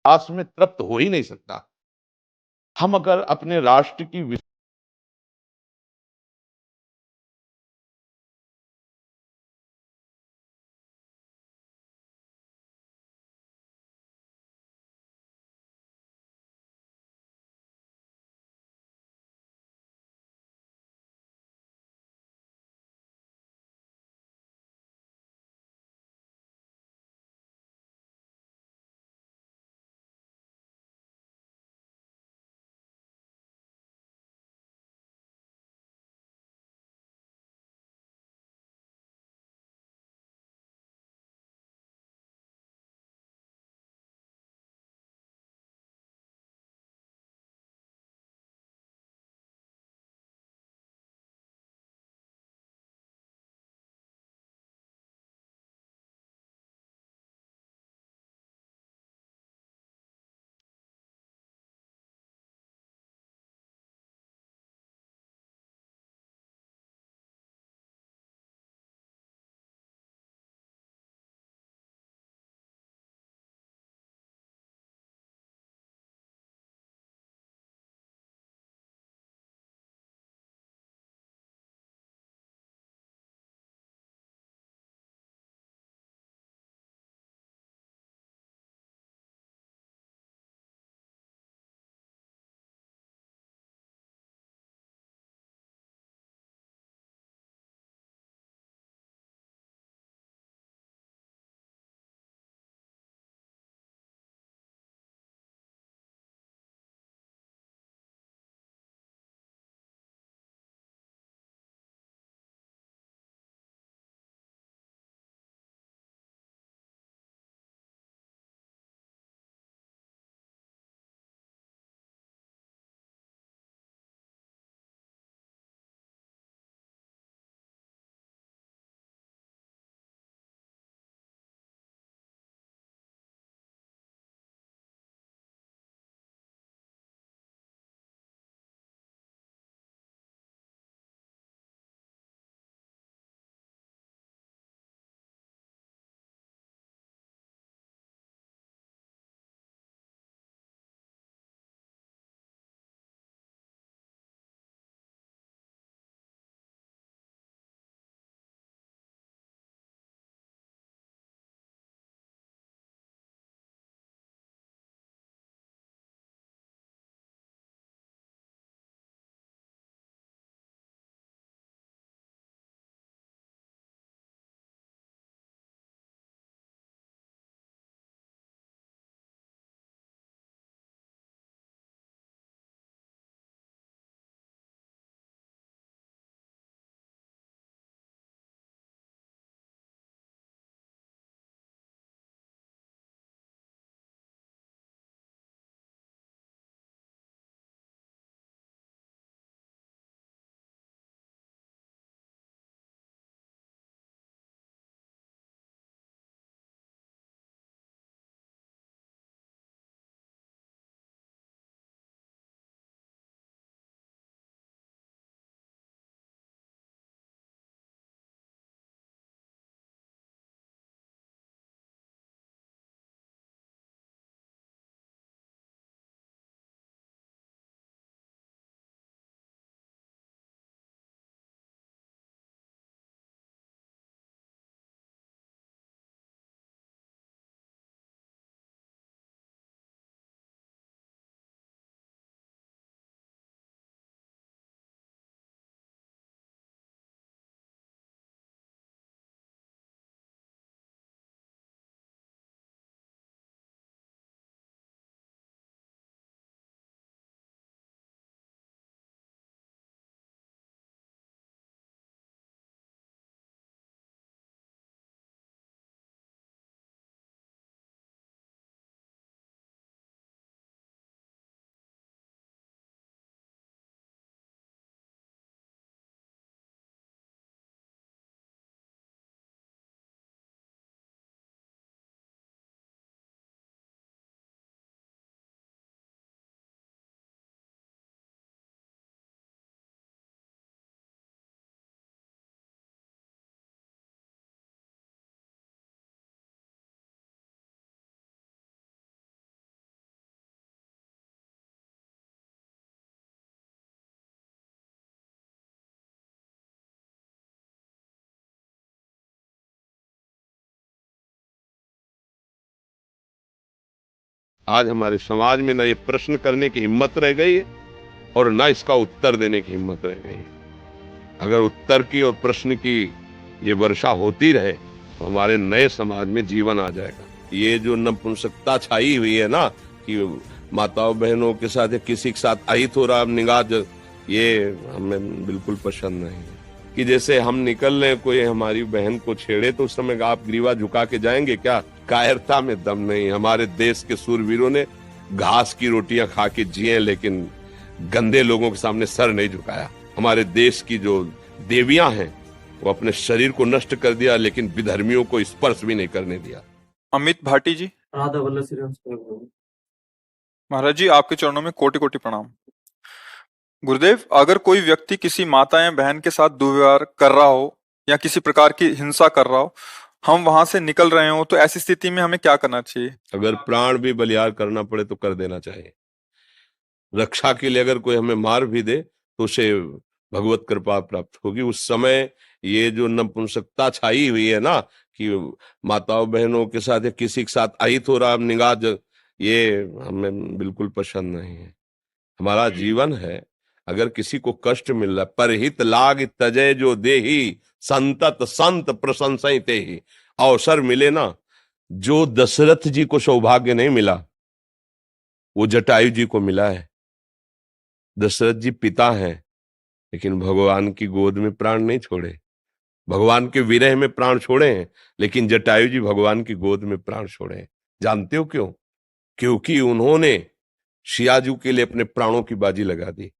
इतिहास में तृप्त हो ही नहीं सकता। हम अगर अपने राष्ट्र की आज हमारे समाज में न ये प्रश्न करने की हिम्मत रह गई है और न इसका उत्तर देने की हिम्मत रह गई है। अगर उत्तर की और प्रश्न की ये वर्षा होती रहे तो हमारे नए समाज में जीवन आ जाएगा। ये जो नपुंसकता छाई हुई है ना कि माताओं बहनों के साथ या किसी के साथ अहित हो रहा निगाह, ये हमें बिल्कुल पसंद नहीं है। कि जैसे हम निकल रहे कोई हमारी बहन को छेड़े तो उस समय आप ग्रीवा झुका के जाएंगे क्या? कायरता में दम नहीं। हमारे देश के सूरवीरों ने घास की रोटियां खा के जिए लेकिन गंदे लोगों के सामने सर नहीं झुकाया। हमारे देश की जो देवियां हैं वो अपने शरीर को नष्ट कर दिया लेकिन विधर्मियों को स्पर्श भी नहीं करने दिया। अमित भाटी जी। राधा वल्लभ श्री राम। महाराज जी, आपके चरणों में कोटि कोटि प्रणाम। गुरुदेव, अगर कोई व्यक्ति किसी माता या बहन के साथ दुर्व्यवहार कर रहा हो या किसी प्रकार की हिंसा कर रहा हो, हम वहां से निकल रहे हो, तो ऐसी स्थिति में हमें क्या करना चाहिए? अगर प्राण भी बलियार करना पड़े तो कर देना चाहिए। रक्षा के लिए अगर कोई हमें मार भी दे तो उसे भगवत कृपा प्राप्त होगी। उस समय ये जो नपुंसकता छाई हुई है ना कि माताओं बहनों के साथ या किसी के साथ अहित हो रहा निगाह, ये हमें बिल्कुल पसंद नहीं है। हमारा जीवन है, अगर किसी को कष्ट मिल रहा है, परहित लाग तजय जो देही संतत संत प्रशंसई तेहि। अवसर मिले ना, जो दशरथ जी को सौभाग्य नहीं मिला वो जटायु जी को मिला है। दशरथ जी पिता हैं लेकिन भगवान की गोद में प्राण नहीं छोड़े, भगवान के विरह में प्राण छोड़े हैं, लेकिन जटायु जी भगवान की गोद में प्राण छोड़े हैं। जानते हो क्यों? क्योंकि उन्होंने सियाजू के लिए अपने प्राणों की बाजी लगा दी।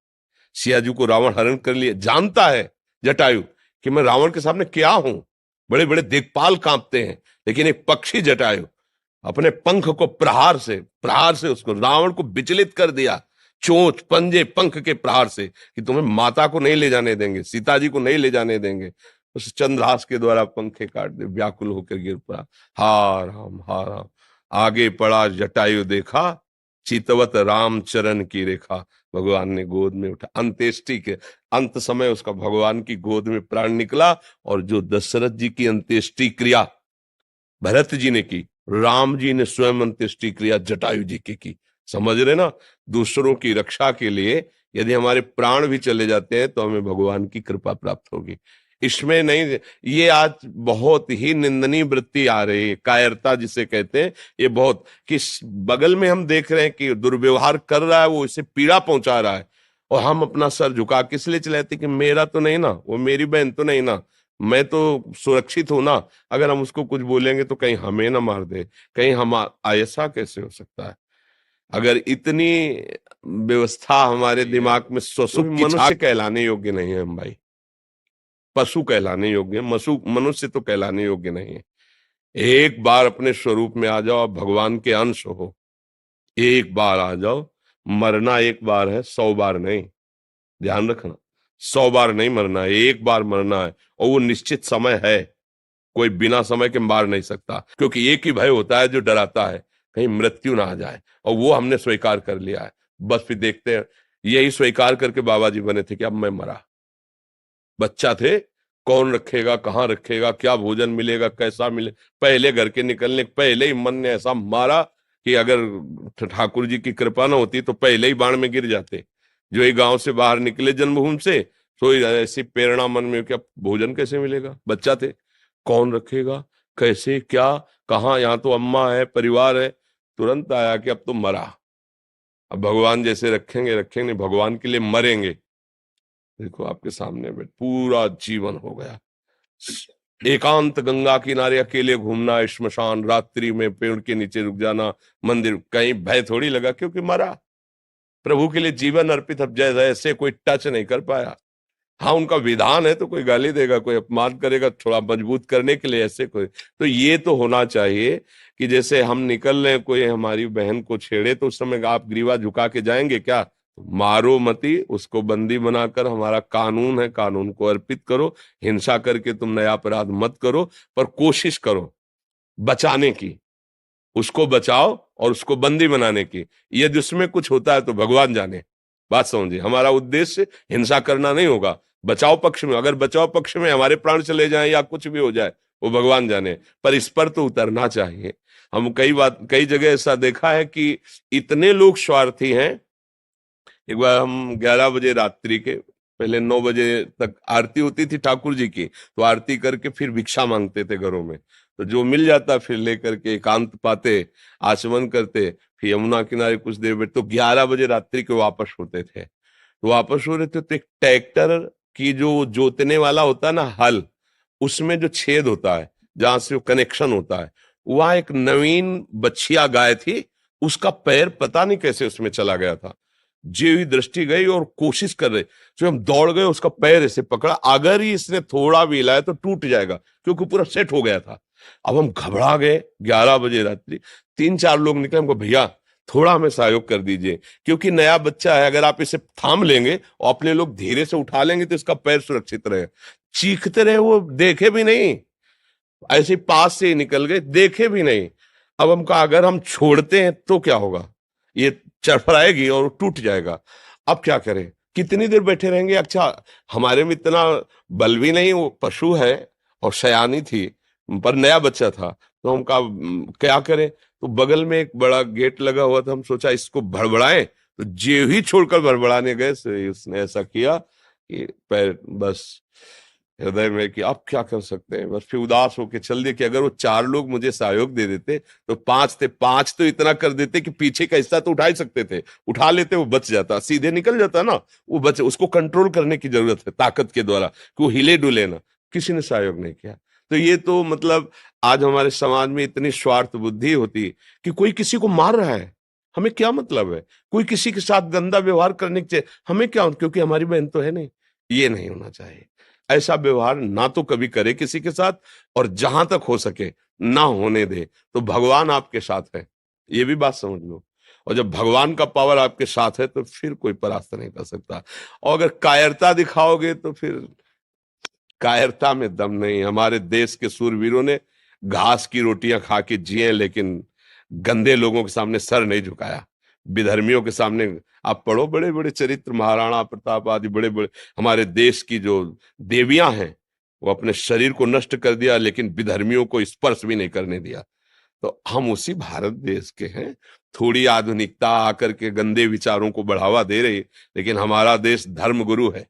सियाजू को रावण हरण कर लिए। जानता है जटायु कि मैं रावण के सामने क्या हूं, बड़े बड़े दिक्पाल कांपते हैं, लेकिन एक पक्षी जटायु अपने पंख को प्रहार से उसको रावण को विचलित कर दिया। चोंच पंजे पंख के प्रहार से कि तुम्हें माता को नहीं ले जाने देंगे, सीता जी को नहीं ले जाने देंगे। उस चंद्रहास के द्वारा पंखे काट दे, व्याकुल होकर गिर पड़ा। हा राम। आगे पड़ा जटायु देखा, चितवत राम चरण की रेखा। भगवान ने गोद में उठा। अंत्येष्टि के अंत समय उसका भगवान की गोद में प्राण निकला। और जो दशरथ जी की अंत्येष्टि क्रिया भरत जी ने की, राम जी ने स्वयं अंत्येष्टि क्रिया जटायु जी की। समझ रहे ना? दूसरों की रक्षा के लिए यदि हमारे प्राण भी चले जाते हैं तो हमें भगवान की कृपा प्राप्त होगी। इसमें नहीं, ये आज बहुत ही निंदनीय वृत्ति आ रही है, कायरता जिसे कहते हैं। ये बहुत कि बगल में हम देख रहे हैं कि दुर्व्यवहार कर रहा है, वो इसे पीड़ा पहुंचा रहा है, और हम अपना सर झुका किस लिए चलाते कि मेरा तो नहीं ना, वो मेरी बहन तो नहीं ना, मैं तो सुरक्षित हूं ना। अगर हम उसको कुछ बोलेंगे तो कहीं हमें ना मार दे, कहीं हम ऐसा कैसे हो सकता है? अगर इतनी व्यवस्था हमारे दिमाग में स्वसुख मनुष्य कहलाने योग्य नहीं है हम भाई, पशु कहलाने योग्य, मनुष्य तो कहलाने योग्य नहीं है। एक बार अपने स्वरूप में आ जाओ, आप भगवान के अंश हो। एक बार आ जाओ। मरना एक बार है, 100 बार नहीं। ध्यान रखना, 100 बार नहीं मरना है, एक बार मरना है, और वो निश्चित समय है। कोई बिना समय के मार नहीं सकता, क्योंकि एक ही भय होता है जो डराता है, कहीं मृत्यु ना आ जाए, और वो हमने स्वीकार कर लिया है। बस फिर देखते हैं, यही स्वीकार करके बाबा जी बने थे कि अब मैं मरा। बच्चा थे, कौन रखेगा, कहाँ रखेगा, क्या भोजन मिलेगा, कैसा मिले, पहले घर के निकलने पहले ही मन ने ऐसा मारा कि अगर ठाकुर जी की कृपा ना होती तो पहले ही बाण में गिर जाते। जो ये गांव से बाहर निकले जन्मभूमि से, तो ऐसी प्रेरणा मन में, क्या भोजन कैसे मिलेगा, बच्चा थे, कौन रखेगा, कैसे, क्या, कहाँ, यहाँ तो अम्मा है, परिवार है। तुरंत आया कि अब तो मरा, अब भगवान जैसे रखेंगे, भगवान के लिए मरेंगे। देखो आपके सामने में पूरा जीवन हो गया। एकांत गंगा किनारे अकेले घूमना, श्मशान, रात्रि में पेड़ के नीचे रुक जाना, मंदिर, कहीं भय थोड़ी लगा, क्योंकि मरा, प्रभु के लिए जीवन अर्पित। अब जैसे कोई टच नहीं कर पाया। हाँ, उनका विधान है तो कोई गाली देगा, कोई अपमान करेगा, थोड़ा मजबूत करने के लिए ऐसे कोई। तो ये तो होना चाहिए कि जैसे हम निकल रहे, कोई हमारी बहन को छेड़े तो उस समय आप ग्रीवा झुका के जाएंगे क्या? मारो मती, उसको बंदी बनाकर, हमारा कानून है, कानून को अर्पित करो। हिंसा करके तुम नया अपराध मत करो, पर कोशिश करो बचाने की, उसको बचाओ और उसको बंदी बनाने की। यदि उसमें कुछ होता है तो भगवान जाने। बात समझिए, हमारा उद्देश्य हिंसा करना नहीं होगा, बचाव पक्ष में। अगर बचाव पक्ष में हमारे प्राण चले जाएं या कुछ भी हो जाए, वो भगवान जाने, पर इस पर तो उतरना चाहिए। हम कई जगह ऐसा देखा है कि इतने लोग स्वार्थी हैं। एक बार हम 11 बजे रात्रि के पहले 9 बजे तक आरती होती थी ठाकुर जी की, तो आरती करके फिर भिक्षा मांगते थे घरों में। तो जो मिल जाता फिर लेकर के एकांत पाते, आचमन करते, फिर यमुना किनारे कुछ देर बैठ, तो 11 बजे रात्रि के वापस होते थे। तो वापस हो रहे थे तो एक ट्रैक्टर की जो जोतने वाला होता है ना हल, उसमें जो छेद होता है जहां से वो कनेक्शन होता है, वहां एक नवीन बछिया गाय थी, उसका पैर पता नहीं कैसे उसमें चला गया था। जी हुई दृष्टि गई और कोशिश कर रहे, तो हम दौड़ गए, उसका पैर ऐसे पकड़ा, अगर ही इसने थोड़ा भी हिलाया तो टूट जाएगा, क्योंकि पूरा सेट हो गया था। अब हम घबरा गए, 11 बजे रात्रि, 3-4 लोग निकले, हमको भैया थोड़ा हमें सहयोग कर दीजिए, क्योंकि नया बच्चा है, अगर आप इसे थाम लेंगे और अपने लोग धीरे से उठा लेंगे तो इसका पैर सुरक्षित रहे। चीखते रहे, वो देखे भी नहीं, ऐसे ही पास से ही निकल गए, देखे भी नहीं। अब हम कहा अगर हम छोड़ते हैं तो क्या होगा, ये चरफराएगी और टूट जाएगा। अब क्या करें, कितनी देर बैठे रहेंगे। अच्छा, हमारे में इतना बल भी नहीं, वो पशु है और सयानी थी, पर नया बच्चा था, तो हम कहा क्या करें। तो बगल में एक बड़ा गेट लगा हुआ था, हम सोचा इसको भड़बड़ाएं, तो जे ही छोड़कर भड़बड़ाने गए उसने ऐसा किया कि पैर बस हृदय में कि अब क्या कर सकते हैं, बस फिर उदास होके चल दिए कि अगर वो 4 लोग मुझे सहयोग दे देते तो 5 थे, 5 तो इतना कर देते कि पीछे का हिस्सा तो उठा ही सकते थे, उठा लेते, वो बच जाता, सीधे निकल जाता ना, वो बच, उसको कंट्रोल करने की जरूरत है ताकत के द्वारा कि वो हिले डुले ना। किसी ने सहयोग नहीं किया। तो ये तो मतलब आज हमारे समाज में इतनी स्वार्थ बुद्धि होती कि कोई किसी को मार रहा है, हमें क्या मतलब है, कोई किसी के साथ गंदा व्यवहार करने के चाहिए, हमें क्या, क्योंकि हमारी बहन तो है नहीं। ये नहीं होना चाहिए, ऐसा व्यवहार ना तो कभी करे किसी के साथ, और जहां तक हो सके ना होने दे। तो भगवान आपके साथ है, ये भी बात समझ लो। और जब भगवान का पावर आपके साथ है तो फिर कोई परास्त नहीं कर सकता। और अगर कायरता दिखाओगे तो फिर कायरता में दम नहीं। हमारे देश के सूरवीरों ने घास की रोटियां खा के जिए, लेकिन गंदे लोगों के सामने सर नहीं झुकाया। विधर्मियों के सामने आप पढ़ो, बड़े बड़े चरित्र, महाराणा प्रताप आदि बड़े बड़े हमारे देश की जो देवियां हैं, वो अपने शरीर को नष्ट कर दिया, लेकिन विधर्मियों को स्पर्श भी नहीं करने दिया। तो हम उसी भारत देश के हैं। थोड़ी आधुनिकता आकर के गंदे विचारों को बढ़ावा दे रही, लेकिन हमारा देश धर्मगुरु है।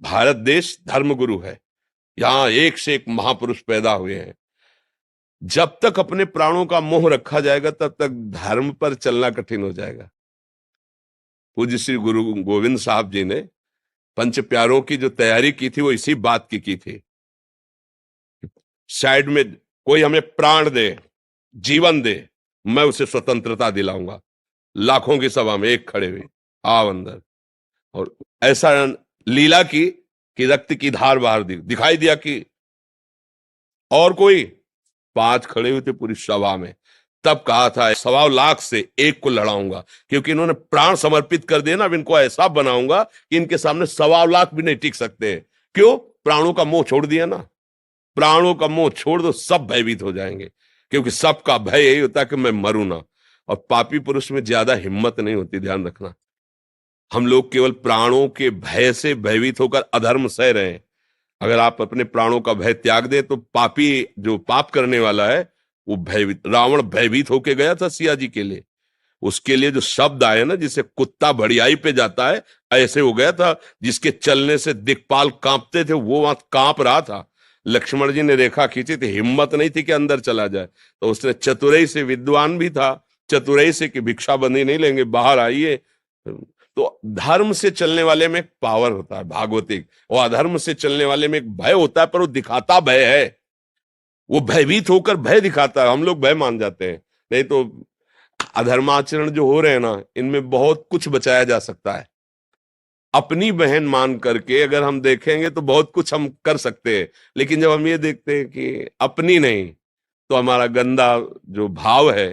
भारत देश धर्मगुरु है, यहाँ एक से एक महापुरुष पैदा हुए हैं। जब तक अपने प्राणों का मोह रखा जाएगा तब तक धर्म पर चलना कठिन हो जाएगा। पूज्य श्री गुरु गोविंद साहब जी ने पंच प्यारों की जो तैयारी की थी वो इसी बात की थी। साइड में कोई हमें प्राण दे, जीवन दे, मैं उसे स्वतंत्रता दिलाऊंगा। लाखों की सभा में एक खड़े हुए, आओ अंदर। और ऐसा लीला की कि रक्त की धार बाहर दिखाई दिया कि और कोई, 5 खड़े हुए थे पूरी सभा में। तब कहा था 1.25 लाख से एक को लड़ाऊंगा, क्योंकि इन्होंने प्राण समर्पित कर दिए ना, अब इनको ऐसा बनाऊंगा कि इनके सामने 1.25 लाख भी नहीं टिक सकते। क्यों? प्राणों का मोह छोड़ दिया ना। प्राणों का मोह छोड़ दो, सब भयभीत हो जाएंगे, क्योंकि सबका भय यही होता है कि मैं मरूं ना। और पापी पुरुष में ज्यादा हिम्मत नहीं होती, ध्यान रखना। हम लोग केवल प्राणों के भय से भयभीत होकर अधर्म सह रहे हैं। अगर आप अपने प्राणों का भय त्याग दे तो पापी जो पाप करने वाला है वो भयभीत, रावण भयभीत होके गया था सिया जी के लिए। उसके लिए जो शब्द आए ना, जिसे कुत्ता बढ़ियाई पे जाता है, ऐसे हो गया था। जिसके चलने से दिक्पाल कांपते थे वो वहां कांप रहा था। लक्ष्मण जी ने रेखा खींची थी, हिम्मत नहीं थी कि अंदर चला जाए, तो उसने चतुराई से, विद्वान भी था, चतुराई से कि भिक्षा बंदी नहीं लेंगे, बाहर आइए। तो धर्म से चलने वाले में एक पावर होता है भागवतिक, और अधर्म से चलने वाले में एक भय होता है, पर वो दिखाता भय है। वो भयभीत होकर भय दिखाता है, हम लोग भय मान जाते हैं। नहीं तो अधर्माचरण जो हो रहे हैं ना, इनमें बहुत कुछ बचाया जा सकता है। अपनी बहन मान करके अगर हम देखेंगे तो बहुत कुछ हम कर सकते हैं, लेकिन जब हम ये देखते हैं कि अपनी नहीं, तो हमारा गंदा जो भाव है